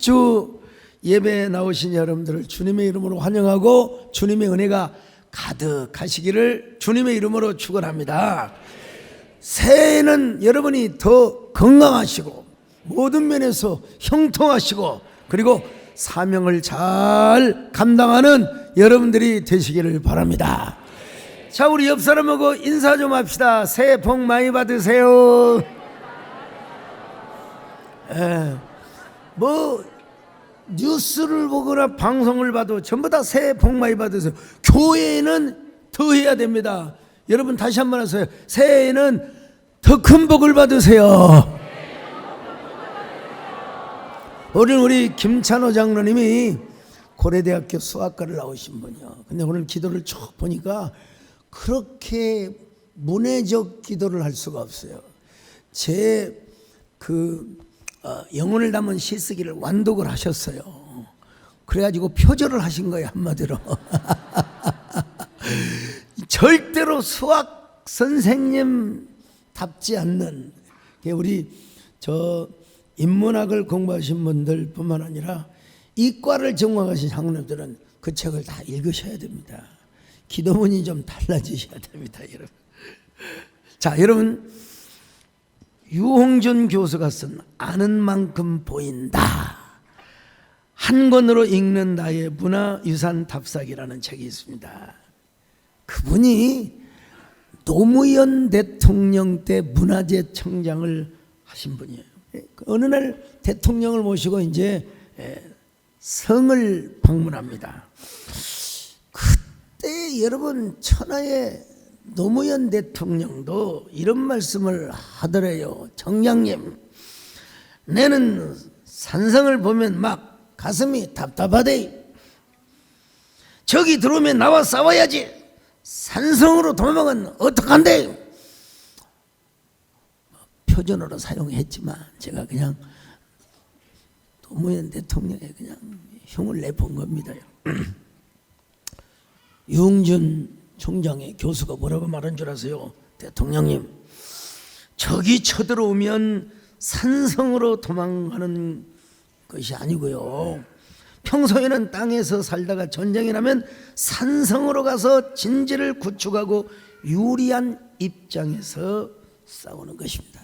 주 예배에 나오신 여러분들을 주님의 이름으로 환영하고 주님의 은혜가 가득하시기를 주님의 이름으로 축원합니다. 새해에는 여러분이 더 건강하시고 모든 면에서 형통하시고 그리고 사명을 잘 감당하는 여러분들이 되시기를 바랍니다. 자, 우리 옆 사람하고 인사 좀 합시다. 새해 복 많이 받으세요. 뭐 뉴스를 보거나 방송을 봐도 전부 다 새해 복 많이 받으세요. 교회에는 더 해야 됩니다. 여러분 다시 한번 하세요. 새해에는 더 큰 복을 받으세요. 오늘 우리 김찬호 장로님이 고려대학교 수학과를 나오신 분이요. 근데 오늘 기도를 쭉 보니까 그렇게 문해적 기도를 할 수가 없어요. 제 영혼을 담은 시쓰기를 완독을 하셨어요. 그래가지고 표절을 하신 거예요, 한마디로. 절대로 수학 선생님답지 않는, 우리 인문학을 공부하신 분들 뿐만 아니라 이과를 전공하신 장로님들은 그 책을 다 읽으셔야 됩니다. 기도문이 좀 달라지셔야 됩니다, 여러분. 자, 여러분, 유홍준 교수가 쓴 아는 만큼 보인다, 한 권으로 읽는 나의 문화유산 답사기라는 책이 있습니다. 그분이 노무현 대통령 때 문화재 청장을 하신 분이에요. 어느 날 대통령을 모시고 이제 성을 방문합니다. 그때 여러분, 천하의 노무현 대통령도 이런 말씀을 하더래요. 청장님, 내는 산성을 보면 막 가슴이 답답하대. 저기 들어오면 나와 싸워야지. 산성으로 도망은 어떡한데? 표준어로 사용했지만 제가 그냥 노무현 대통령에 그냥 흉을 내본 겁니다. 유흥준 총장의 교수가 뭐라고 말한 줄 아세요? 대통령님, 적이 쳐들어오면 산성으로 도망가는 것이 아니고요, 평소에는 땅에서 살다가 전쟁이 나면 산성으로 가서 진지를 구축하고 유리한 입장에서 싸우는 것입니다.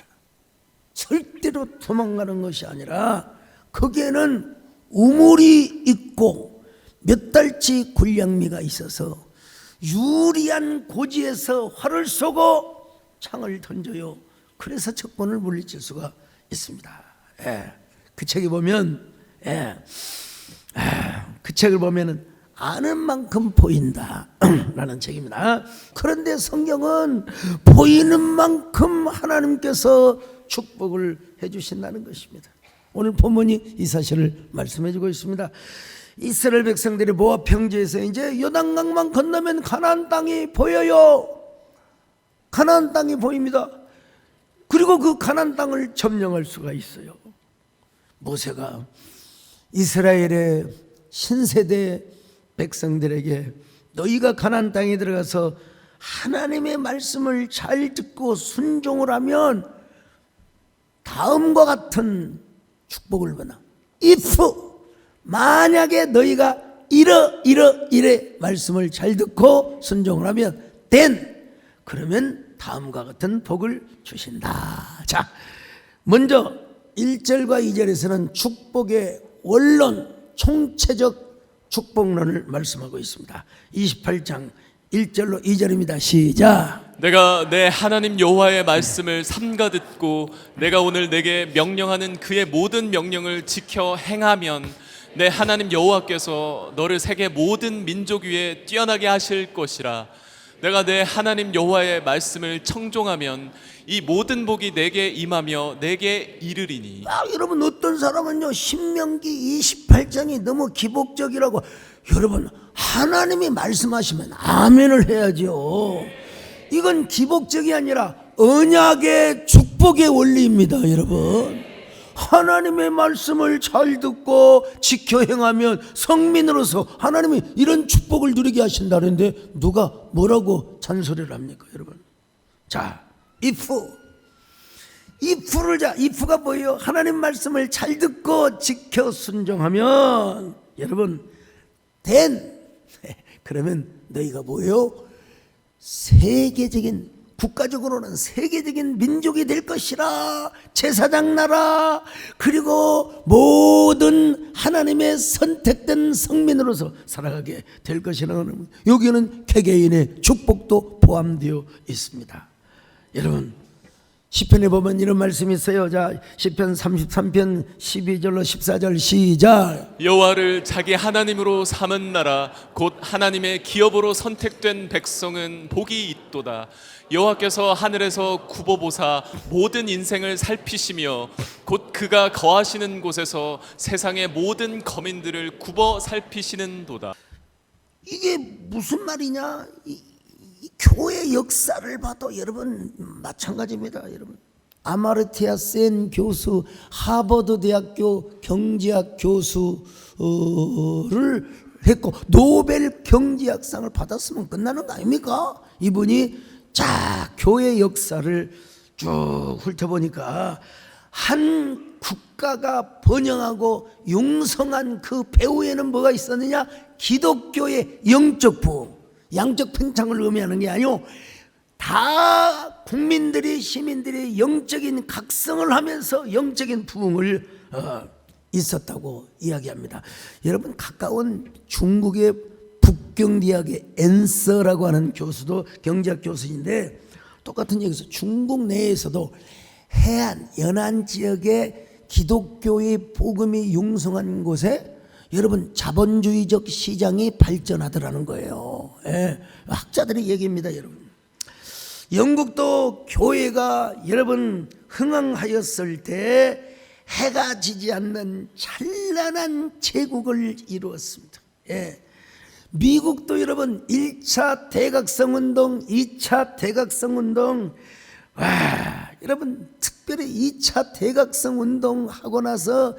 절대로 도망가는 것이 아니라 거기에는 우물이 있고 몇 달치 군량미가 있어서 유리한 고지에서 활을 쏘고 창을 던져요. 그래서 적군을 물리칠 수가 있습니다. 그 책에 보면, 그 책을 보면은 아는 만큼 보인다 라는 책입니다. 그런데 성경은 보이는 만큼 하나님께서 축복을 해주신다는 것입니다. 오늘 본문이 이 사실을 말씀해주고 있습니다. 이스라엘 백성들이 모압 평지에서 이제 요단강만 건너면 가나안 땅이 보여요. 가나안 땅이 보입니다. 그리고 그 가나안 땅을 점령할 수가 있어요. 모세가 이스라엘의 신세대 백성들에게 너희가 가나안 땅에 들어가서 하나님의 말씀을 잘 듣고 순종을 하면 다음과 같은 축복을 받아. if, 만약에 너희가 이래 말씀을 잘 듣고 순종을 하면 then, 그러면 다음과 같은 복을 주신다. 자, 먼저 1절과 2절에서는 축복의 원론, 총체적 축복론을 말씀하고 있습니다. 28장 1절로 2절입니다. 시작. 내가 내 하나님 여호와의 말씀을 삼가 듣고 내가 오늘 내게 명령하는 그의 모든 명령을 지켜 행하면 내 하나님 여호와께서 너를 세계 모든 민족 위에 뛰어나게 하실 것이라. 내가 내 하나님 여호와의 말씀을 청종하면 이 모든 복이 내게 임하며 내게 이르리니. 여러분, 어떤 사람은요 신명기 28장이 너무 기복적이라고. 여러분, 하나님이 말씀하시면 아멘을 해야죠. 이건 기복적이 아니라 언약의 축복의 원리입니다. 여러분, 하나님의 말씀을 잘 듣고 지켜 행하면 성민으로서 하나님이 이런 축복을 누리게 하신다는데 누가 뭐라고 잔소리를 합니까, 여러분? 자, if if가 뭐예요? 하나님 말씀을 잘 듣고 지켜 순종하면 여러분 그러면 너희가 뭐예요? 세계적인, 국가적으로는 세계적인 민족이 될 것이라. 제사장 나라, 그리고 모든 하나님의 선택된 성민으로서 살아가게 될 것이라는, 여기는 개개인의 축복도 포함되어 있습니다. 여러분, 시편에 보면 이런 말씀이 있어요. 자, 시편 33편 12절로 14절 시작. 여호와를 자기 하나님으로 삼은 나라 곧 하나님의 기업으로 선택된 백성은 복이 있도다. 여호와께서 하늘에서 굽어보사 모든 인생을 살피시며 곧 그가 거하시는 곳에서 세상의 모든 거민들을 굽어 살피시는도다. 이게 무슨 말이냐? 이 교회 역사를 봐도 여러분 마찬가지입니다. 여러분, 아마르티아 센 교수, 하버드 대학교 경제학 교수를 했고 노벨 경제학상을 받았으면 끝나는 거 아닙니까? 이분이 자, 교회 역사를 쭉 훑어보니까 한 국가가 번영하고 융성한 그 배후에는 뭐가 있었느냐? 기독교의 영적 부흥, 양적 팽창을 의미하는 게 아니고 다 국민들이, 시민들이 영적인 각성을 하면서 영적인 부흥을 있었다고 이야기합니다. 여러분, 가까운 중국의 북경대학의 엔서라고 하는 교수도 경제학 교수인데 똑같은 얘기에서 중국 내에서도 해안, 연안 지역의 기독교의 복음이 융성한 곳에 여러분 자본주의적 시장이 발전하더라는 거예요. 예, 학자들의 얘기입니다. 여러분, 영국도 교회가 여러분 흥황하였을 때 해가 지지 않는 찬란한 제국을 이루었습니다. 예. 미국도 여러분 1차 대각성 운동, 2차 대각성 운동, 여러분 특별히 2차 대각성 운동 하고 나서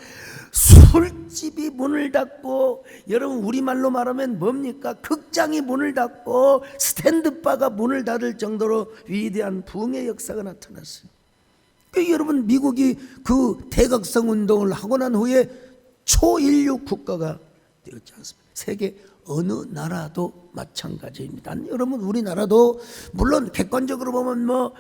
술집이 문을 닫고, 여러분 우리말로 말하면 뭡니까? 극장이 문을 닫고 스탠드바가 문을 닫을 정도로 위대한 부흥의 역사가 나타났어요. 여러분, 미국이 그 대각성 운동을 하고 난 후에 초인류 국가가 되었지 않습니까? 세계 어느 나라도 마찬가지입니다. 여러분, 우리나라도 물론 객관적으로 보면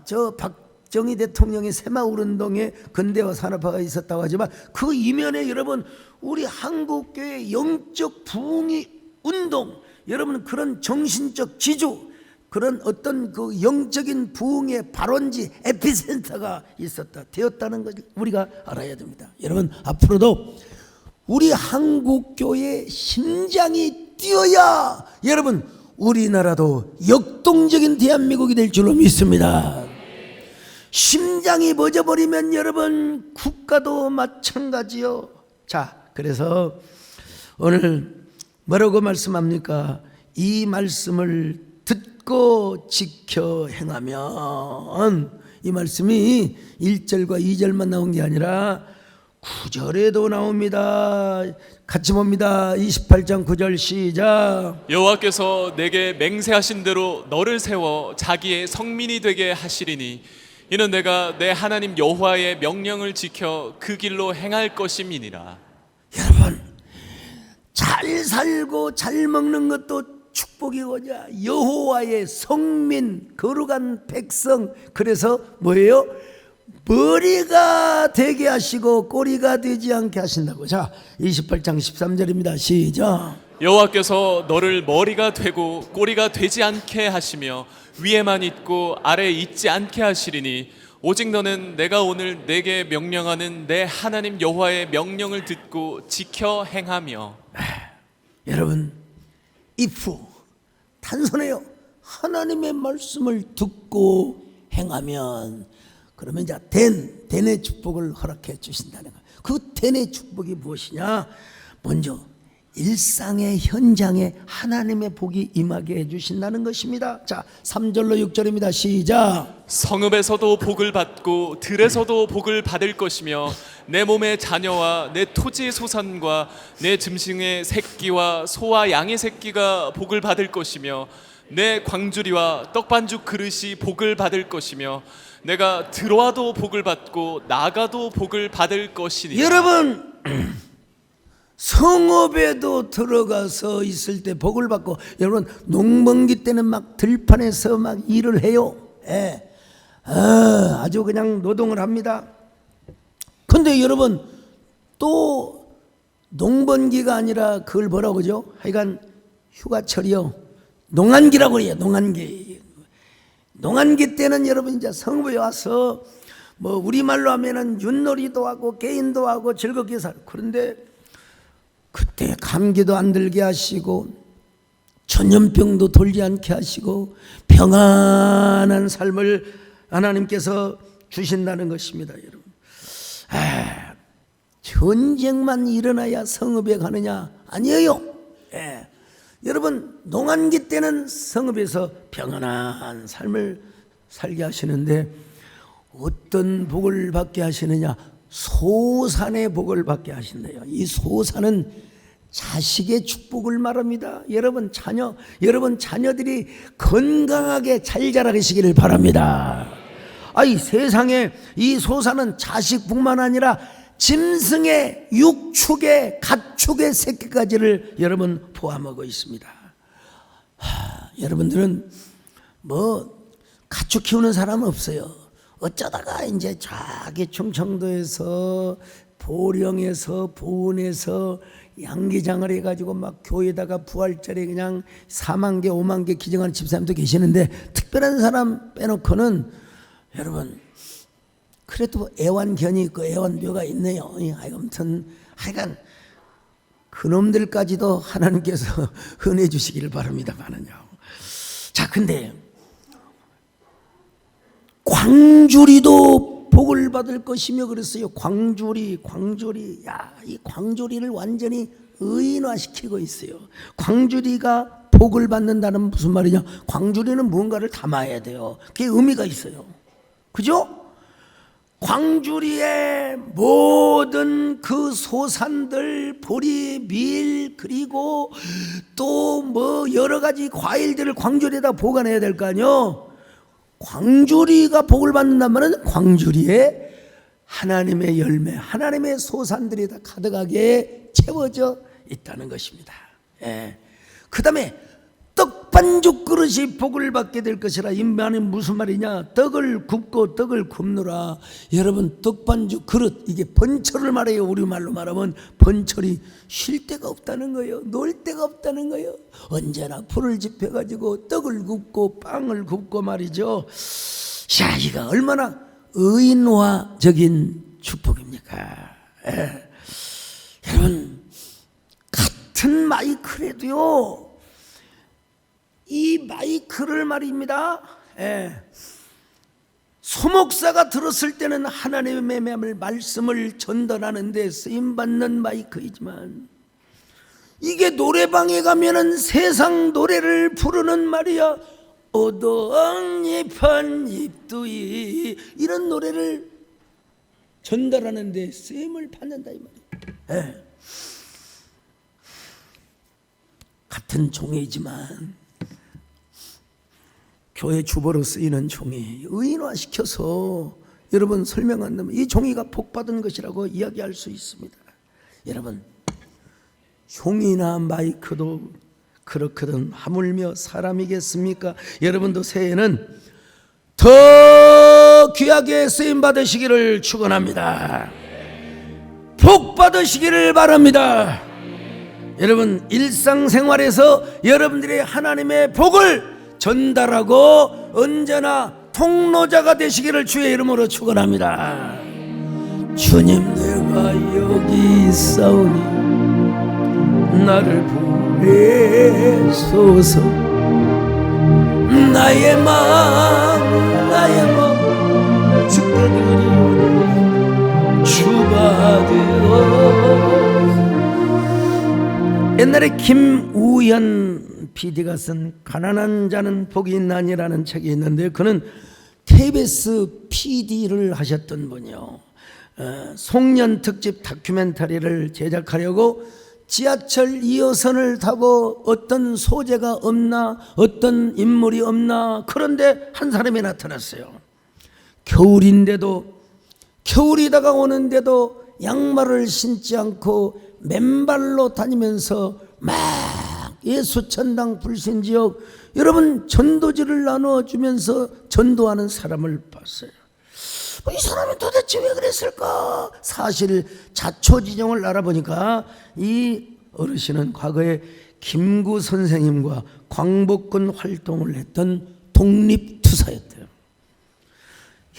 저 박정희 대통령의 새마을 운동에 근대화 산업화가 있었다고 하지만 그 이면에 여러분 우리 한국교회 영적 부흥이 운동, 여러분 그런 정신적 지주, 그런 어떤 그 영적인 부흥의 발원지, 에피센터가 되었다는 것을 우리가 알아야 됩니다. 여러분, 앞으로도 우리 한국교회의 심장이 뛰어야 여러분 우리나라도 역동적인 대한민국이 될 줄로 믿습니다. 심장이 멎어버리면 여러분 국가도 마찬가지요. 자, 그래서 오늘 뭐라고 말씀합니까? 이 말씀을 듣고 지켜 행하면, 이 말씀이 1절과 2절만 나온 게 아니라 9절에도 나옵니다. 같이 봅니다. 28장 9절 시작. 여호와께서 내게 맹세하신 대로 너를 세워 자기의 성민이 되게 하시리니 이는 내가 내 하나님 여호와의 명령을 지켜 그 길로 행할 것임이니라. 여러분, 잘 살고 잘 먹는 것도 축복이고자 여호와의 성민, 거룩한 백성, 그래서 뭐예요? 머리가 되게 하시고 꼬리가 되지 않게 하신다고. 자, 28장 13절입니다. 시작. 여호와께서 너를 머리가 되고 꼬리가 되지 않게 하시며 위에만 있고 아래에 있지 않게 하시리니 오직 너는 내가 오늘 내게 명령하는 내 하나님 여호와의 명령을 듣고 지켜 행하며. 여러분, if 단순해요. 하나님의 말씀을 듣고 행하면, 그러면 이제 된의 축복을 허락해 주신다는 거예요. 그 된의 축복이 무엇이냐? 먼저 일상의 현장에 하나님의 복이 임하게 해주신다는 것입니다. 자, 3절로 6절입니다. 시작. 성읍에서도 복을 받고 들에서도 복을 받을 것이며 내 몸의 자녀와 내 토지의 소산과 내 짐승의 새끼와 소와 양의 새끼가 복을 받을 것이며 내 광주리와 떡반죽 그릇이 복을 받을 것이며 내가 들어와도 복을 받고 나가도 복을 받을 것이니. 여러분 성읍에도 들어가서 있을 때 복을 받고, 여러분 농번기 때는 막 들판에서 막 일을 해요. 예. 아주 그냥 노동을 합니다. 근데 여러분 또 농번기가 아니라 그걸 뭐라고 그러죠? 하여간 휴가철이요. 농한기라고 해요. 농한기. 농한기 때는 여러분 이제 성읍에 와서 뭐 우리말로 하면은 윷놀이도 하고 게임도 하고 즐겁게 살고, 그런데 그때 감기도 안 들게 하시고 전염병도 돌지 않게 하시고 평안한 삶을 하나님께서 주신다는 것입니다. 여러분, 전쟁만 일어나야 성읍에 가느냐? 아니에요. 여러분 농한기 때는 성읍에서 평안한 삶을 살게 하시는데 어떤 복을 받게 하시느냐? 소산의 복을 받게 하신대요. 이 소산은 자식의 축복을 말합니다. 여러분 자녀들이 건강하게 잘 자라시기를 바랍니다. 이 세상에 이 소산은 자식뿐만 아니라 짐승의 육축의 가축의 새끼까지를 여러분 포함하고 있습니다. 여러분들은 뭐 가축 키우는 사람은 없어요. 어쩌다가 이제 저기 충청도에서 보령에서 보은에서 양기장을 해가지고 막 교회에다가 부활절에 그냥 4만 개 5만 개 기증하는 집사님도 계시는데, 특별한 사람 빼놓고는 여러분 그래도 애완견이 있고 애완묘가 있네요. 아무튼 하여간 그놈들까지도 하나님께서 은혜 주시기를 바랍니다만은요. 자, 근데 광주리도 복을 받을 것이며 그랬어요. 광주리. 이 광주리를 완전히 의인화시키고 있어요. 광주리가 복을 받는다는 무슨 말이냐? 광주리는 무언가를 담아야 돼요. 그게 의미가 있어요. 그죠? 광주리의 모든 그 소산들, 보리, 밀, 그리고 또 뭐 여러 가지 과일들을 광주리에다 보관해야 될 거 아니요? 광주리가 복을 받는다면 광주리에 하나님의 열매, 하나님의 소산들이 다 가득하게 채워져 있다는 것입니다. 그 다음에 떡반죽 그릇이 복을 받게 될 것이라. 이 말은 무슨 말이냐? 떡을 굽고 떡을 굽느라. 여러분 떡반죽 그릇, 이게 번철을 말해요. 우리말로 말하면 번철이 쉴 데가 없다는 거예요. 놀 데가 없다는 거예요. 언제나 불을 지펴가지고 떡을 굽고 빵을 굽고 말이죠. 자, 이거 얼마나 의인화적인 축복입니까? 여러분 같은 마이크라도요, 이 마이크를 말입니다. 소목사가 들었을 때는 하나님의 말씀을 전달하는 데 쓰임받는 마이크이지만, 이게 노래방에 가면은 세상 노래를 부르는 말이야. 오도엉잎한 잎두이, 이런 노래를 전달하는 데 쓰임을 받는다 이 말이야. 같은 종이지만 교회 주보로 쓰이는 종이 의인화시켜서 여러분 설명한다면 이 종이가 복받은 것이라고 이야기할 수 있습니다. 여러분 종이나 마이크도 그렇거든 하물며 사람이겠습니까? 여러분도 새해에는 더 귀하게 쓰임 받으시기를 축원합니다. 복 받으시기를 바랍니다. 여러분 일상생활에서 여러분들이 하나님의 복을 전달하고 언제나 통로자가 되시기를 주의 이름으로 축원합니다. 주님, 내가 여기 있사오니 나를 보내소서. 나의 마음 주께 드리오니 주받으어. 옛날에 김우현 PD가 쓴 가난한 자는 복이 있나니라는 책이 있는데, 그는 KBS PD를 하셨던 분이요. 송년 특집 다큐멘터리를 제작하려고 지하철 2호선을 타고 어떤 소재가 없나, 어떤 인물이 없나. 그런데 한 사람이 나타났어요. 겨울인데도, 겨울이 다가오는데도 양말을 신지 않고 맨발로 다니면서 막 예수천당 불신지역 여러분 전도지를 나눠주면서 전도하는 사람을 봤어요. 이 사람이 도대체 왜 그랬을까? 사실 자초지종을 알아보니까 이 어르신은 과거에 김구 선생님과 광복군 활동을 했던 독립투사였대요.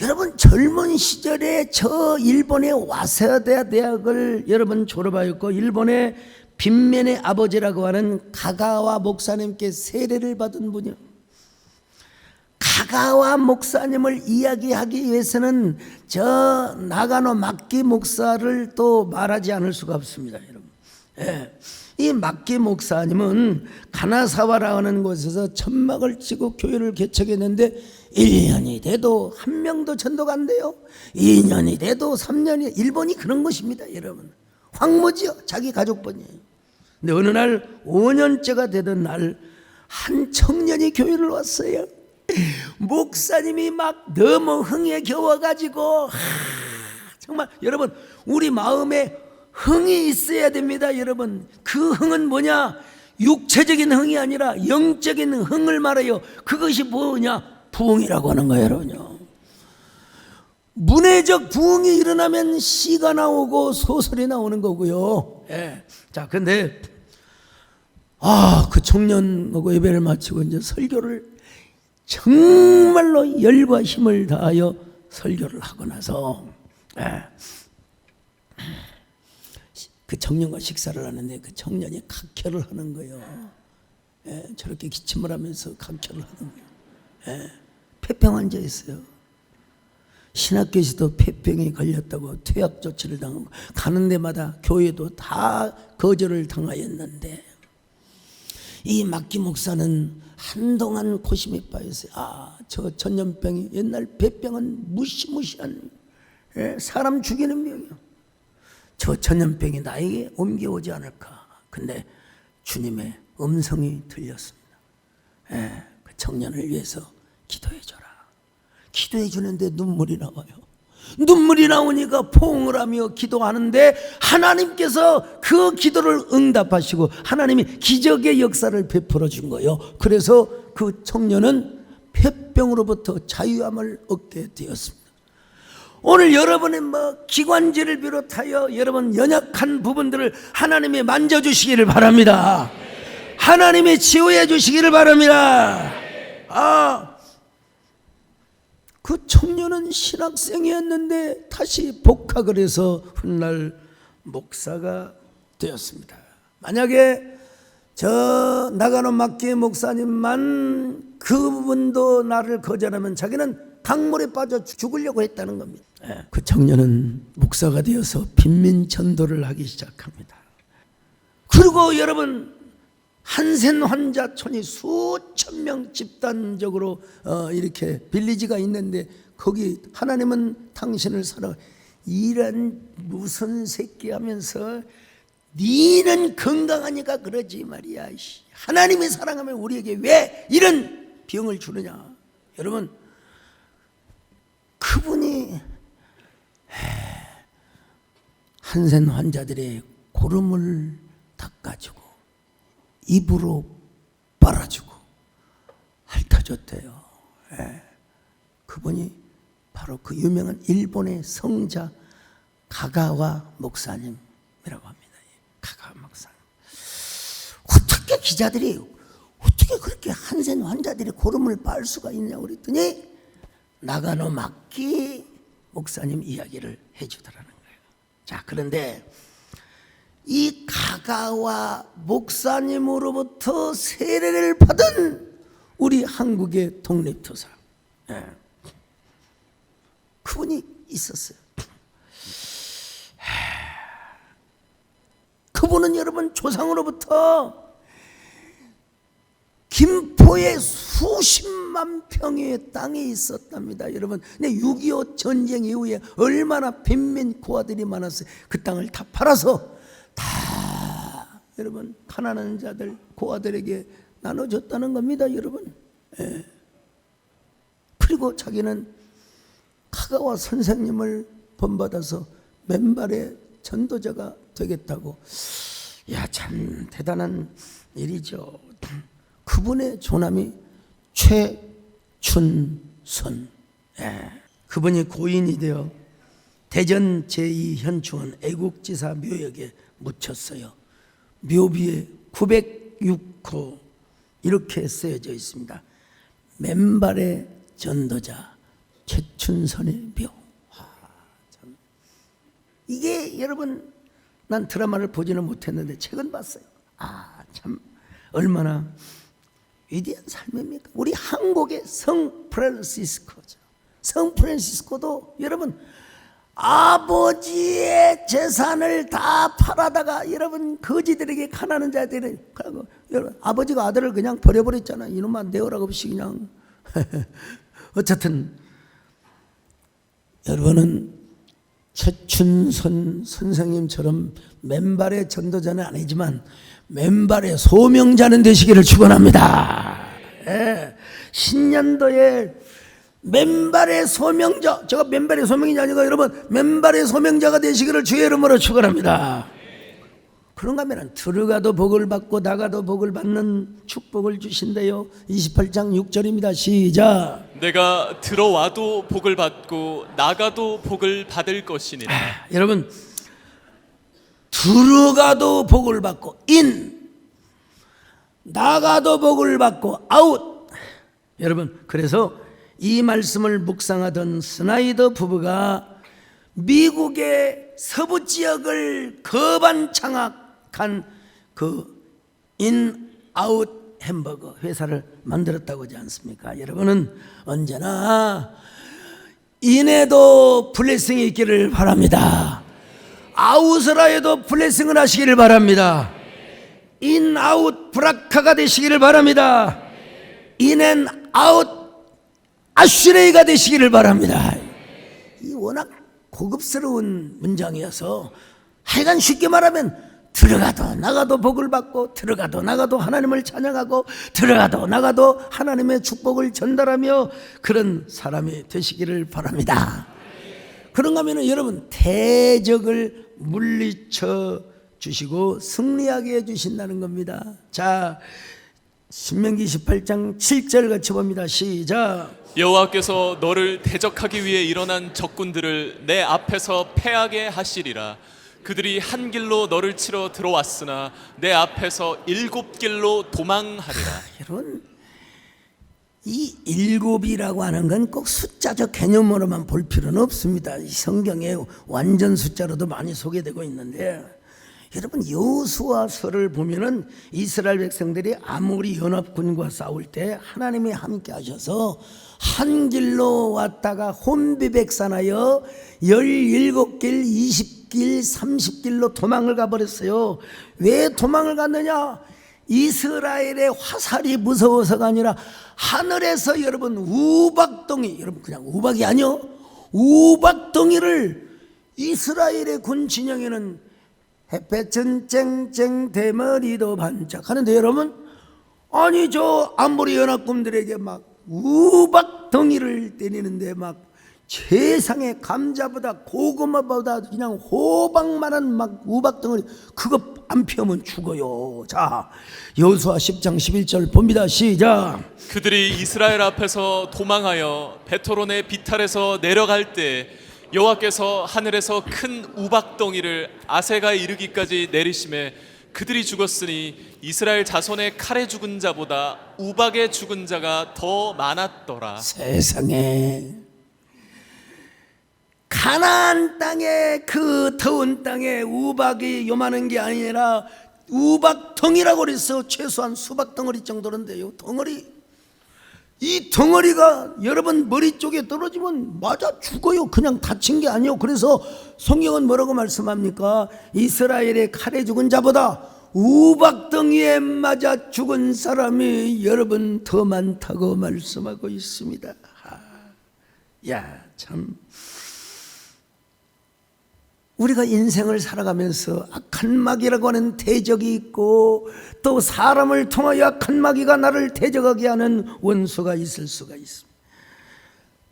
여러분 젊은 시절에 저 일본의 와세다 대학을 여러분 졸업하였고 일본의 빈면의 아버지라고 하는 가가와 목사님께 세례를 받은 분이요. 가가와 목사님을 이야기하기 위해서는 저 나가노 막기 목사를 또 말하지 않을 수가 없습니다, 여러분. 예. 이 막기 목사님은 가나사와라고 하는 곳에서 천막을 치고 교회를 개척했는데 1년이 돼도 한 명도 전도가 안 돼요. 2년이 돼도 3년이. 일본이 그런 것입니다, 여러분. 황무지요, 자기 가족분이에요. 근데 어느 날 5년째가 되던 날 한 청년이 교회를 왔어요. 목사님이 막 너무 흥에 겨워가지고 정말 여러분 우리 마음에 흥이 있어야 됩니다, 여러분. 그 흥은 뭐냐? 육체적인 흥이 아니라 영적인 흥을 말해요. 그것이 뭐냐? 부흥이라고 하는 거예요, 여러분요. 문해적 부흥이 일어나면 시가 나오고 소설이 나오는 거고요. 예. 자, 근데 그 청년하고 예배를 마치고 이제 설교를 정말로 열과 힘을 다하여 설교를 하고 나서 그 청년과 식사를 하는데 그 청년이 각혈을 하는 거예요. 저렇게 기침을 하면서 각혈을 하는 거예요. 폐병 환자였어요. 신학교에서도 폐병이 걸렸다고 퇴학 조치를 당하고 가는 데마다 교회도 다 거절을 당하였는데 이 막기 목사는 한동안 고심에 빠졌어요. 저 전염병이 옛날 폐병은 무시무시한 사람 죽이는 병이요. 저 전염병이 나에게 옮겨오지 않을까. 근데 주님의 음성이 들렸습니다. 그 청년을 위해서 기도해 줘라. 기도해 주는데 눈물이 나와요. 눈물이 나오니까 포옹을 하며 기도하는데 하나님께서 그 기도를 응답하시고 하나님이 기적의 역사를 베풀어 준 거예요. 그래서 그 청년은 폐병으로부터 자유함을 얻게 되었습니다. 오늘 여러분의 기관지를 비롯하여 여러분 연약한 부분들을 하나님이 만져주시기를 바랍니다. 하나님이 치유해 주시기를 바랍니다. 그 청년은 신학생이었는데 다시 복학을 해서 훗날 목사가 되었습니다. 만약에 저 나가노 막기 목사님만 그분도 나를 거절하면 자기는 강물에 빠져 죽으려고 했다는 겁니다. 그 청년은 목사가 되어서 빈민 전도를 하기 시작합니다. 그리고 여러분 한센 환자촌이 수천 명 집단적으로 이렇게 빌리지가 있는데 거기 하나님은 당신을 사랑 이런 무슨 새끼 하면서 니는 건강하니까 그러지 말이야. 하나님이 사랑하면 우리에게 왜 이런 병을 주느냐. 여러분 그분이 한센 환자들의 고름을 닦아주고 입으로 빨아주고 핥아줬대요. 그분이 바로 그 유명한 일본의 성자 가가와 목사님이라고 합니다. 가가와 목사님. 어떻게 기자들이 어떻게 그렇게 한센 환자들이 고름을 빨 수가 있냐고 그랬더니 나가노 막기 목사님 이야기를 해주더라는 거예요. 자, 그런데 이 가가와 목사님으로부터 세례를 받은 우리 한국의 독립투사 그분이 있었어요. 그분은 여러분 조상으로부터 김포에 수십만 평의 땅이 있었답니다. 여러분, 근데 6.25 전쟁 이후에 얼마나 빈민 고아들이 많았어요. 그 땅을 다 팔아서 다 여러분 가난한 자들 고아들에게 나눠줬다는 겁니다, 여러분. 예. 그리고 자기는 카가와 선생님을 본받아서 맨발의 전도자가 되겠다고. 야, 참 대단한 일이죠. 그분의 조남이 최춘선. 예. 그분이 고인이 되어 대전 제2현충원 애국지사 묘역에 묻혔어요. 묘비에 906호 이렇게 쓰여져 있습니다. 맨발의 전도자 최춘선의 묘. 참. 이게 여러분, 난 드라마를 보지는 못했는데 책은 봤어요. 참 얼마나 위대한 삶입니까? 우리 한국의 성 프란시스코죠. 성 프란시스코도 여러분 아버지의 재산을 다 팔아다가 여러분 거지들에게 가난한 자들이, 여러분 아버지가 아들을 그냥 버려버렸잖아. 이놈아 내어라고 없이 그냥. 어쨌든 여러분은 최춘선 선생님처럼 맨발의 전도자는 아니지만 맨발의 소명자는 되시기를 축원합니다. 예. 신년도에 맨발의 소명자, 제가 맨발의 소명이 아니고 여러분 맨발의 소명자가 되시기를 주의 이름으로 축원합니다. 그런가 하면 들어가도 복을 받고 나가도 복을 받는 축복을 주신대요. 28장 6절입니다. 시작. 내가 들어와도 복을 받고 나가도 복을 받을 것이니라. 여러분 들어가도 복을 받고 인, 나가도 복을 받고 아웃. 여러분 그래서 이 말씀을 묵상하던 스나이더 부부가 미국의 서부 지역을 거반 장악한 그 인아웃 햄버거 회사를 만들었다고 하지 않습니까? 여러분은 언제나 인에도 블레싱이 있기를 바랍니다. 아웃을 하여도 블레싱을 하시기를 바랍니다. 인아웃 브라카가 되시기를 바랍니다. 인앤아웃 아슈레이가 되시기를 바랍니다. 이 워낙 고급스러운 문장이어서 하여간 쉽게 말하면 들어가도 나가도 복을 받고 들어가도 나가도 하나님을 찬양하고 들어가도 나가도 하나님의 축복을 전달하며 그런 사람이 되시기를 바랍니다. 그런가 하면 여러분 대적을 물리쳐 주시고 승리하게 해주신다는 겁니다. 자, 신명기 18장 7절 같이 봅니다. 시작. 여호와께서 너를 대적하기 위해 일어난 적군들을 내 앞에서 패하게 하시리라. 그들이 한 길로 너를 치러 들어왔으나 내 앞에서 7길로 도망하리라. 여러분 이 7이라고 하는 건 꼭 숫자적 개념으로만 볼 필요는 없습니다. 이 성경에 완전 숫자로도 많이 소개되고 있는데 여러분 여호수아서를 보면은 이스라엘 백성들이 아모리 연합군과 싸울 때 하나님이 함께 하셔서 한 길로 왔다가 혼비백산하여 17길, 20길, 30길로 도망을 가버렸어요. 왜 도망을 갔느냐? 이스라엘의 화살이 무서워서가 아니라 하늘에서 여러분 우박덩이, 여러분 그냥 우박이 아니요, 우박덩이를 이스라엘의 군 진영에는 햇볕은 쨍쨍 대머리도 반짝하는데 여러분 아니 저 아모리 연합군들에게 막 우박덩이를 때리는데 막 세상에 감자보다 고구마보다 그냥 호박만한 막 우박덩어리 그거 안 피우면 죽어요. 자 여호수아 10장 11절 봅니다. 시작. 그들이 이스라엘 앞에서 도망하여 베토론의 비탈에서 내려갈 때 여호와께서 하늘에서 큰 우박덩이를 아세가에 이르기까지 내리심에 그들이 죽었으니 이스라엘 자손의 칼에 죽은 자보다 우박에 죽은 자가 더 많았더라. 세상에 가나안 땅에 그 더운 땅에 우박이 요만한 게 아니라 우박덩이라고 그래서 최소한 수박 덩어리 정도인데요. 덩어리 이 덩어리가 여러분 머리 쪽에 떨어지면 맞아 죽어요. 그냥 다친 게 아니에요. 그래서 성경은 뭐라고 말씀합니까? 이스라엘의 칼에 죽은 자보다 우박덩이에 맞아 죽은 사람이 여러분 더 많다고 말씀하고 있습니다. 야, 참 우리가 인생을 살아가면서 악한 마귀라고 하는 대적이 있고 또 사람을 통하여 악한 마귀가 나를 대적하게 하는 원수가 있을 수가 있습니다.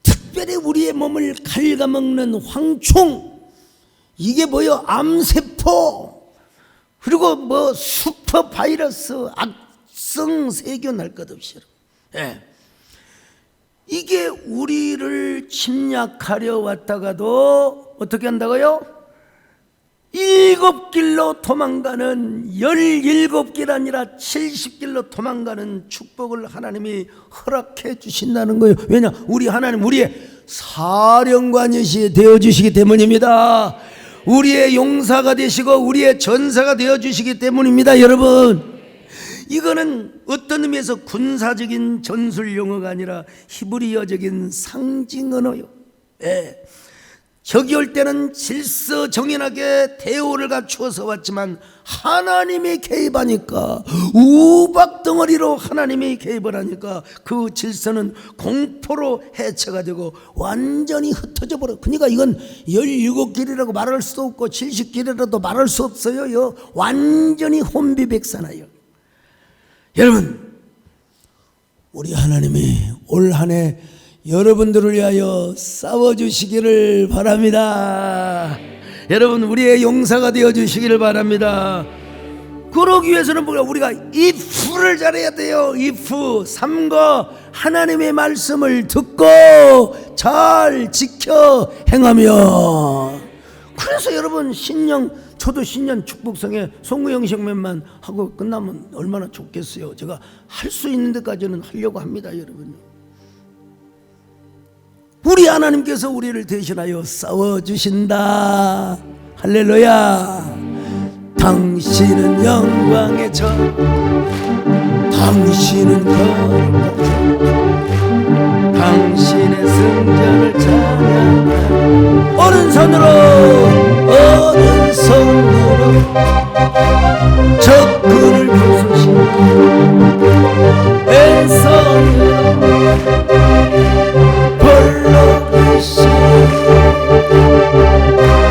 특별히 우리의 몸을 갉아먹는 황충, 이게 뭐요? 암세포, 그리고 뭐 슈퍼 바이러스, 악성 세균 날 것 없이. 예. 이게 우리를 침략하려 왔다가도 어떻게 한다고요? 7길로 도망가는, 17길 아니라 70길로 도망가는 축복을 하나님이 허락해 주신다는 거예요. 왜냐? 우리 하나님 우리의 사령관이 되어주시기 때문입니다. 우리의 용사가 되시고 우리의 전사가 되어주시기 때문입니다. 여러분, 이거는 어떤 의미에서 군사적인 전술 용어가 아니라 히브리어적인 상징 언어요. 예. 적이 올 때는 질서정연하게 대우를 갖추어서 왔지만 하나님이 개입하니까, 우박덩어리로 하나님이 개입을 하니까 그 질서는 공포로 해체가 되고 완전히 흩어져 버려. 그러니까 이건 17길이라고 말할 수도 없고 70길이라도 말할 수 없어요. 완전히 혼비백산하여. 여러분, 우리 하나님이 올 한 해 여러분들을 위하여 싸워주시기를 바랍니다. 여러분, 우리의 용사가 되어주시기를 바랍니다. 그러기 위해서는 뭐야? 우리가 if를 잘해야 돼요. if, 삼가 하나님의 말씀을 듣고 잘 지켜 행하며. 그래서 여러분, 저도 신년 축복성에 송구영식맨만 하고 끝나면 얼마나 좋겠어요. 제가 할 수 있는 데까지는 하려고 합니다. 여러분, 우리 하나님께서 우리를 대신하여 싸워주신다. 할렐루야. 당신은 영광의 전, 당신은 거룩한 전, 당신의 승전을 찬양하라. 오른손으로 적군을 부수시고 왼손으로 홀로 계신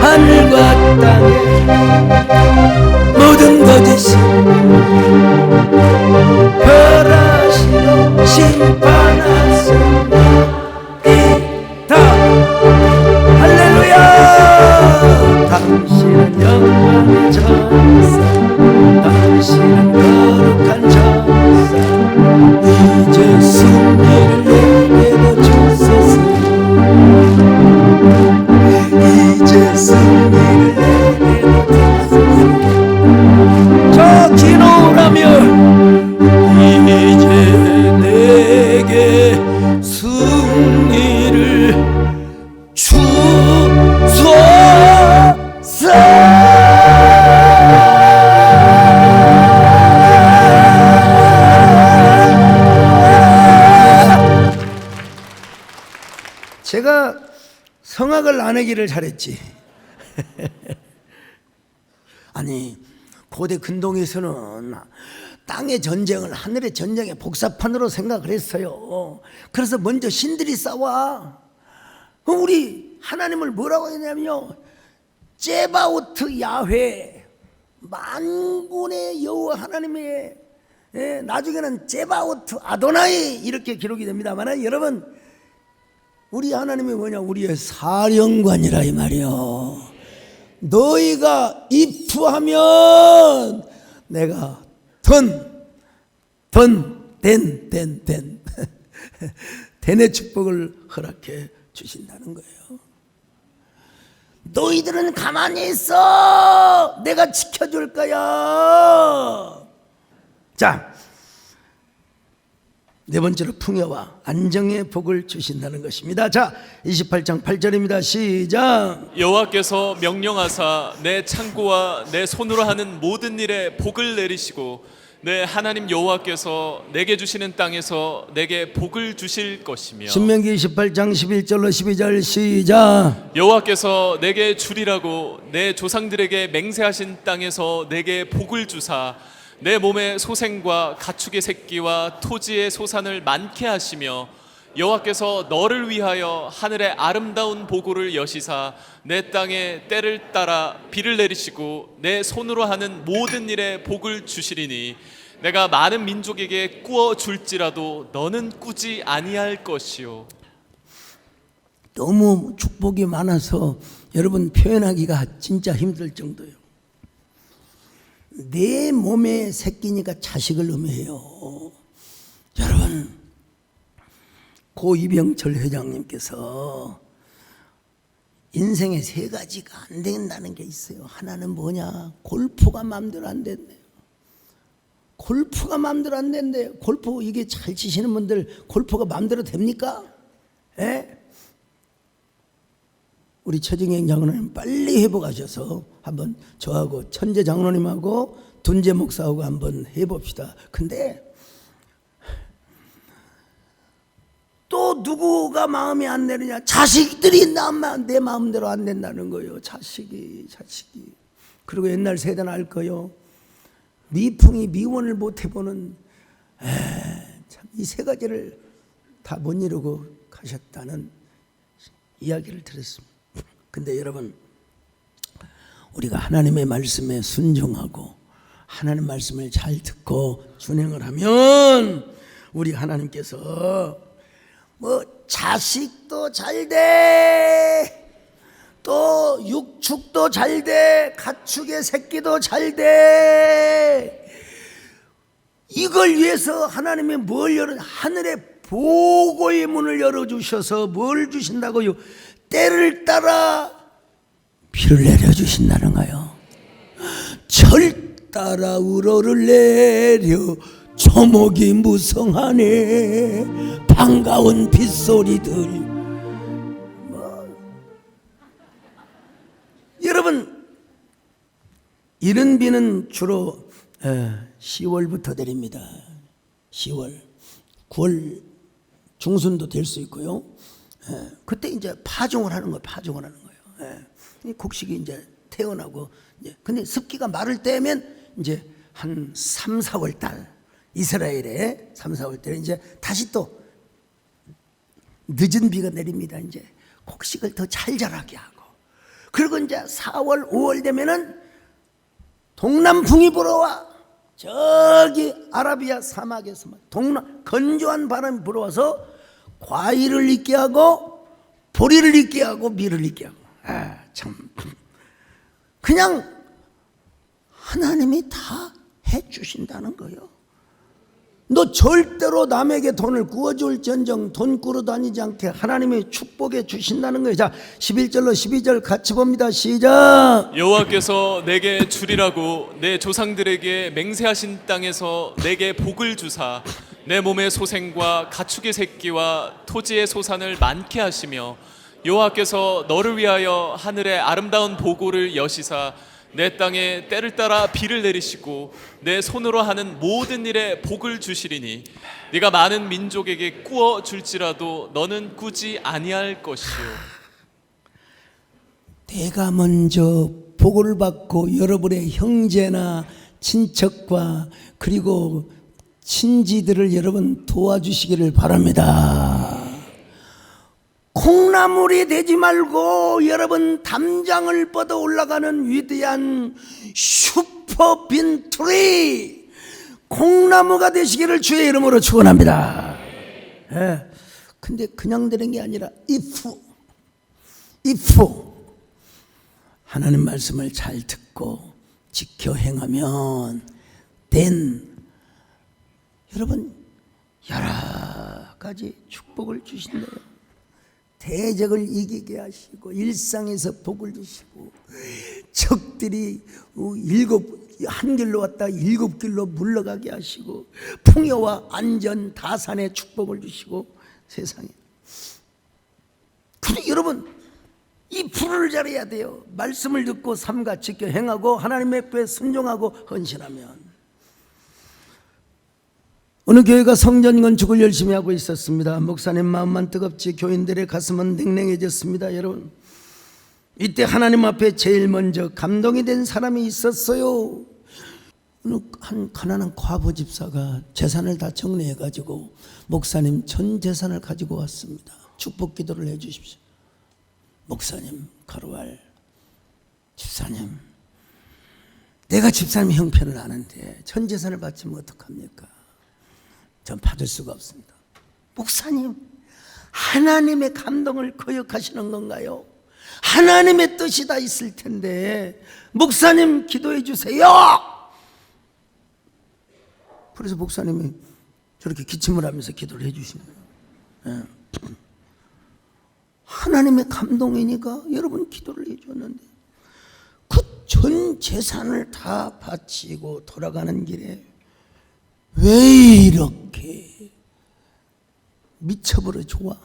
하늘과 땅의 모든 거짓이 벌하시고 심판하시리이다. 할렐루야. 당신은 영광의 전사, 당신은 거룩한 전사, 이제 승리를 내게도 주소서. 이제 승리를 내게도 주소서. 저 기도하며 이제 내게 승리를 주소서. 제가 성악을 안 하기를 잘했지. 아니, 고대 근동에서는 땅의 전쟁을 하늘의 전쟁의 복사판으로 생각을 했어요. 그래서 먼저 신들이 싸워. 우리 하나님을 뭐라고 했냐면요, 제바오트 야훼, 만군의 여호와 하나님의, 나중에는 제바오트 아도나이 이렇게 기록이 됩니다만, 여러분, 우리 하나님이 뭐냐? 우리의 사령관이라 이 말이요. 너희가 if하면 내가 den의 축복을 허락해 주신다는 거예요. 너희들은 가만히 있어. 내가 지켜줄 거야. 자, 네 번째로 풍요와 안정의 복을 주신다는 것입니다. 자, 28장 8절입니다. 시작. 여호와께서 명령하사 내 창고와 내 손으로 하는 모든 일에 복을 내리시고 내 하나님 여호와께서 내게 주시는 땅에서 내게 복을 주실 것이며. 신명기 28장 11절로 12절 시작. 여호와께서 내게 주리라고 내 조상들에게 맹세하신 땅에서 내게 복을 주사 내 몸의 소생과 가축의 새끼와 토지의 소산을 많게 하시며 여호와께서 너를 위하여 하늘의 아름다운 보고를 여시사 내 땅에 때를 따라 비를 내리시고 내 손으로 하는 모든 일에 복을 주시리니 내가 많은 민족에게 꾸어 줄지라도 너는 꾸지 아니할 것이요. 너무 축복이 많아서 여러분 표현하기가 진짜 힘들 정도예요. 내 몸에 새끼니까 자식을 의미해요. 여러분, 고 이병철 회장님께서 인생에 세 가지가 안 된다는 게 있어요. 하나는 뭐냐? 골프가 마음대로 안 된대요. 골프가 마음대로 안 된대요. 골프 이게 잘 치시는 분들 골프가 마음대로 됩니까? 예? 우리 최정행 장로님 빨리 회복하셔서 한번 저하고 천재 장로님하고 둔재 목사하고 한번 해봅시다. 근데 또 누구가 마음이 안 내느냐? 자식들이 내 마음대로 안 된다는 거예요. 자식이. 그리고 옛날 세대는 알 거요. 미풍이 미원을 못 해보는 이 세 가지를 다 못 이루고 가셨다는 이야기를 들었습니다. 근데 여러분, 우리가 하나님의 말씀에 순종하고 하나님 말씀을 잘 듣고 준행을 하면 우리 하나님께서 뭐 자식도 잘 돼, 또 육축도 잘 돼, 가축의 새끼도 잘 돼. 이걸 위해서 하나님이 뭘 하늘의 보고의 문을 열어주셔서 뭘 주신다고요? 때를 따라 비를 내려주신다는 거예요. 철 따라 우러를 내려 초목이 무성하네. 반가운 빗소리들. 여러분, 이런 비는 주로 10월부터 내립니다. 10월, 9월 중순도 될 수 있고요. 그때 이제 파종을 하는 거예요. 곡식이 이제 태어나고, 근데 습기가 마를 때면 이제 한 3, 4월 달, 이스라엘에 3, 4월 달에 이제 다시 또 늦은 비가 내립니다. 이제 곡식을 더 잘 자라게 하고. 그리고 이제 4월, 5월 되면은 동남풍이 불어와. 저기 아라비아 사막에서 건조한 바람이 불어와서 과일을 익게 하고 보리를 익게 하고 밀을 익게 하고. 참 그냥 하나님이 다 해주신다는 거예요. 너 절대로 남에게 돈을 구워줄 전정 돈 꾸러 다니지 않게 하나님이 축복해 주신다는 거예요. 자, 11절로 12절 같이 봅니다. 시작. 여호와께서 내게 주리라고 내 조상들에게 맹세하신 땅에서 내게 복을 주사 내 몸의 소생과 가축의 새끼와 토지의 소산을 많게 하시며 여호와께서 너를 위하여 하늘의 아름다운 보고를 여시사 내 땅에 때를 따라 비를 내리시고 내 손으로 하는 모든 일에 복을 주시리니 네가 많은 민족에게 꾸어 줄지라도 너는 꾸지 아니할 것이요. 내가 먼저 복을 받고 여러분의 형제나 친척과 그리고 친지들을 여러분 도와주시기를 바랍니다. 콩나물이 되지 말고 여러분 담장을 뻗어 올라가는 위대한 슈퍼 빈트리 콩나무가 되시기를 주의 이름으로 축원합니다. 근데 그냥 되는 게 아니라 if 하나님 말씀을 잘 듣고 지켜 행하면 then 여러분 여러 가지 축복을 주신대요. 대적을 이기게 하시고 일상에서 복을 주시고 적들이 한 길로 왔다 7길로 물러가게 하시고 풍요와 안전 다산의 축복을 주시고 세상에. 근데 여러분 이 불을 잘해야 돼요. 말씀을 듣고 삼가 지켜 행하고 하나님의 꾀에 순종하고 헌신하면. 어느 교회가 성전 건축을 열심히 하고 있었습니다. 목사님 마음만 뜨겁지 교인들의 가슴은 냉랭해졌습니다. 여러분, 이때 하나님 앞에 제일 먼저 감동이 된 사람이 있었어요. 한 가난한 과부 집사가 재산을 다 정리해가지고 목사님 전 재산을 가지고 왔습니다. 축복 기도를 해주십시오. 목사님, 가로알 집사님, 내가 집사님 형편을 아는데 전 재산을 바치면 어떡합니까? 전 받을 수가 없습니다. 목사님, 하나님의 감동을 거역하시는 건가요? 하나님의 뜻이 다 있을 텐데 목사님 기도해 주세요. 그래서 목사님이 저렇게 기침을 하면서 기도를 해 주시는 거예요. 하나님의 감동이니까 여러분 기도를 해 줬는데 그 전 재산을 다 바치고 돌아가는 길에 왜 이렇게 미쳐버려 좋아?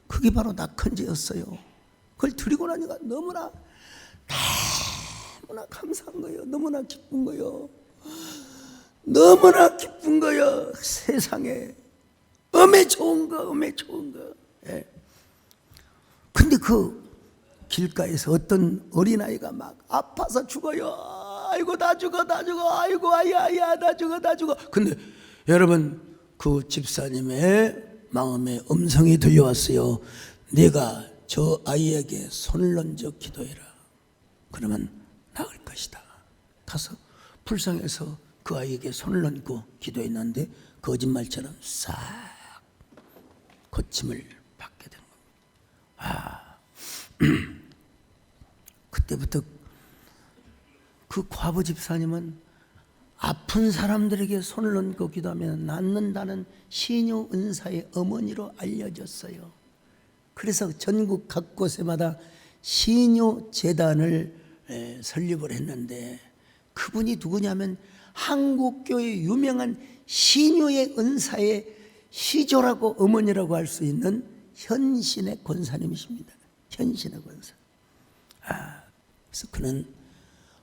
그게 바로 낙헌제였어요. 그걸 드리고 나니까 너무나 감사한 거예요. 너무나 기쁜 거예요. 너무나 기쁜 거예요. 세상에 엄에 좋은 거. 예. 근데 그 길가에서 어떤 어린아이가 막 아파서 죽어요. 아이고 나 죽어. 아이고 아야 나 죽어. 근데 여러분 그 집사님의 마음에 음성이 들려왔어요. 네가 저 아이에게 손을 얹어 기도해라. 그러면 나을 것이다. 가서 불쌍해서 그 아이에게 손을 얹고 기도했는데 거짓말처럼 싹 고침을 받게 된 겁니다. 그때부터 그 과부 집사님은 아픈 사람들에게 손을 얹고 기도하면 낫는다는 시녀 은사의 어머니로 알려졌어요. 그래서 전국 각 곳에마다 시녀 재단을 설립을 했는데 그분이 누구냐면 한국교회 유명한 시녀의 은사의 시조라고 어머니라고 할 수 있는 현신의 권사님이십니다. 현신의 권사. 그래서 그는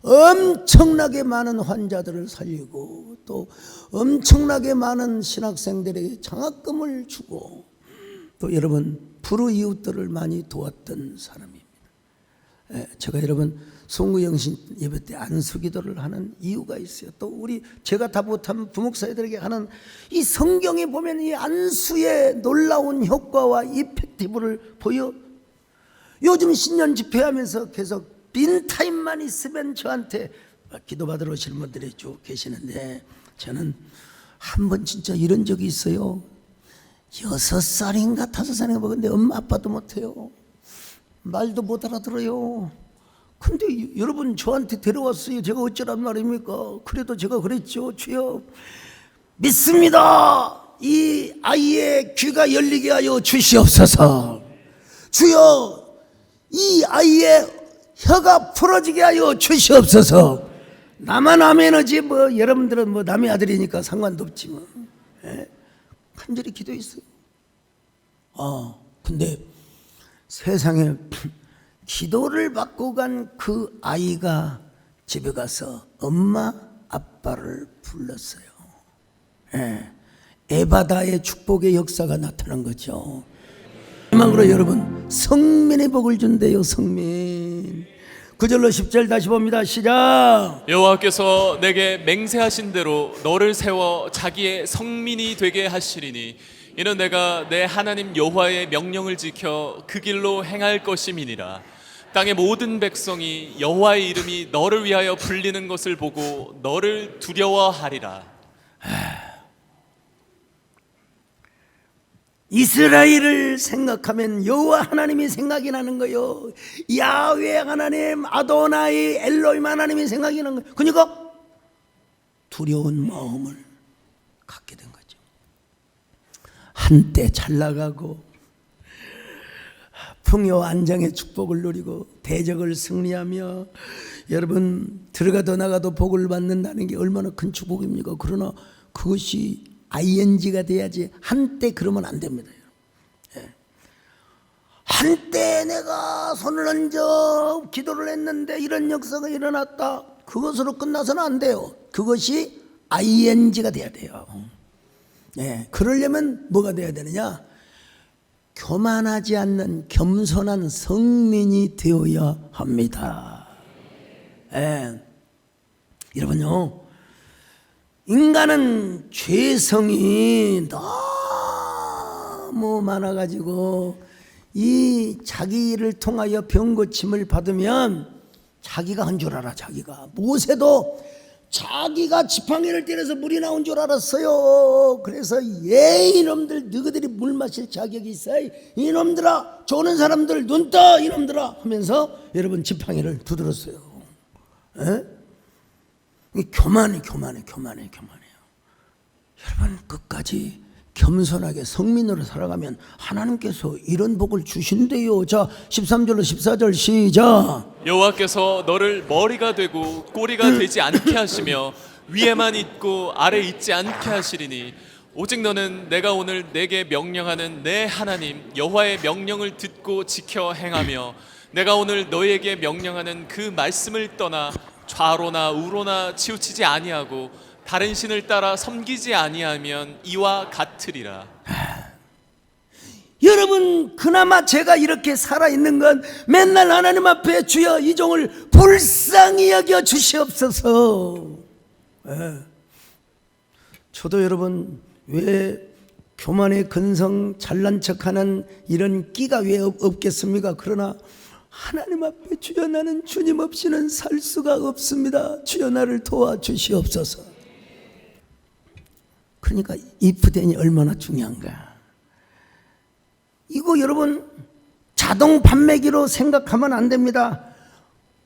엄청나게 많은 환자들을 살리고 또 엄청나게 많은 신학생들에게 장학금을 주고 또 여러분 불우이웃들을 많이 도왔던 사람입니다. 제가 여러분 송구영신 예배 때 안수기도를 하는 이유가 있어요. 또 우리 제가 다 못한 부목사님들에게 하는 이 성경에 보면 이 안수의 놀라운 효과와 이펙티브를 보여. 요즘 신년 집회하면서 계속 빈 타임만 있으면 저한테 기도받으러 오시는 분들이 쭉 계시는데 저는 한 번 진짜 이런 적이 있어요. 6살인가 5살인가 먹었는데 엄마 아빠도 못해요. 말도 못 알아들어요. 근데 여러분 저한테 데려왔어요. 제가 어쩌란 말입니까? 그래도 제가 그랬죠. 주여 믿습니다. 이 아이의 귀가 열리게 하여 주시옵소서. 주여 이 아이의 혀가 풀어지게 하여 주시옵소서. 나만 아멘하지 뭐 여러분들은 뭐 남의 아들이니까 상관도 없지 뭐. 간절히 기도했어요. 근데 세상에 기도를 받고 간 그 아이가 집에 가서 엄마 아빠를 불렀어요. 에바다의 축복의 역사가 나타난 거죠. 마지막으로 여러분 성민의 복을 준대요. 성민 9절로 10절 다시 봅니다. 시작. 여호와께서 내게 맹세하신 대로 너를 세워 자기의 성민이 되게 하시리니 이는 내가 내 하나님 여호와의 명령을 지켜 그 길로 행할 것임이니라. 땅의 모든 백성이 여호와의 이름이 너를 위하여 불리는 것을 보고 너를 두려워하리라. 이스라엘을 생각하면 여호와 하나님이 생각이 나는 거예요. 야훼 하나님, 아도나이, 엘로힘 하나님이 생각이 나는 거예요. 그러니까 두려운 마음을 갖게 된 거죠. 한때 잘 나가고 풍요 안정의 축복을 누리고 대적을 승리하며 여러분 들어가도 나가도 복을 받는다는 게 얼마나 큰 축복입니까? 그러나 그것이 ing가 돼야지 한때 그러면 안 됩니다. 한때 내가 손을 얹어 기도를 했는데 이런 역사가 일어났다. 그것으로 끝나서는 안 돼요. 그것이 ing가 돼야 돼요. 그러려면 뭐가 돼야 되느냐? 교만하지 않는 겸손한 성민이 되어야 합니다. 여러분요, 인간은 죄성이 너무 많아가지고 이 자기를 통하여 병고침을 받으면 자기가 한 줄 알아. 자기가 모세도 자기가 지팡이를 때려서 물이 나온 줄 알았어요. 그래서 이놈들 너희들이 물 마실 자격이 있어. 이놈들아, 조는 사람들 눈 떠, 이놈들아 하면서 여러분 지팡이를 두드렸어요. 교만해요. 여러분 끝까지 겸손하게 성민으로 살아가면 하나님께서 이런 복을 주신대요. 자, 13절로 14절 시작. 여호와께서 너를 머리가 되고 꼬리가 되지 않게 하시며 위에만 있고 아래 있지 않게 하시리니 오직 너는 내가 오늘 내게 명령하는 내 하나님 여호와의 명령을 듣고 지켜 행하며 내가 오늘 너에게 명령하는 그 말씀을 떠나 좌로나 우로나 치우치지 아니하고 다른 신을 따라 섬기지 아니하면 이와 같으리라. 여러분, 그나마 제가 이렇게 살아있는 건 맨날 하나님 앞에 주여 이 종을 불쌍히 여겨 주시옵소서. 저도 여러분 왜 교만의 근성 잘난 척하는 이런 끼가 왜 없겠습니까? 그러나 하나님 앞에 주여 나는 주님 없이는 살 수가 없습니다. 주여 나를 도와주시옵소서. 그러니까 이프덴이 얼마나 중요한가. 이거 여러분 자동 판매기로 생각하면 안 됩니다.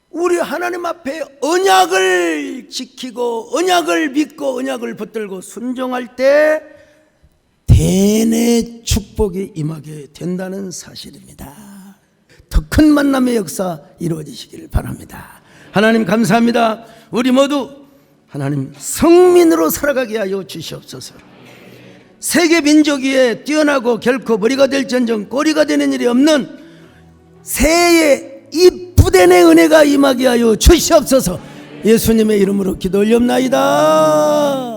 우리 하나님 앞에 언약을 지키고 언약을 믿고 언약을 붙들고 순종할 때 대내 축복이 임하게 된다는 사실입니다. 더 큰 만남의 역사 이루어지시기를 바랍니다. 하나님 감사합니다. 우리 모두 하나님 성민으로 살아가게 하여 주시옵소서. 세계 민족 위에 뛰어나고 결코 머리가 될지언정 꼬리가 되는 일이 없는 새해 이 부대의 은혜가 임하게 하여 주시옵소서. 예수님의 이름으로 기도 올리옵나이다.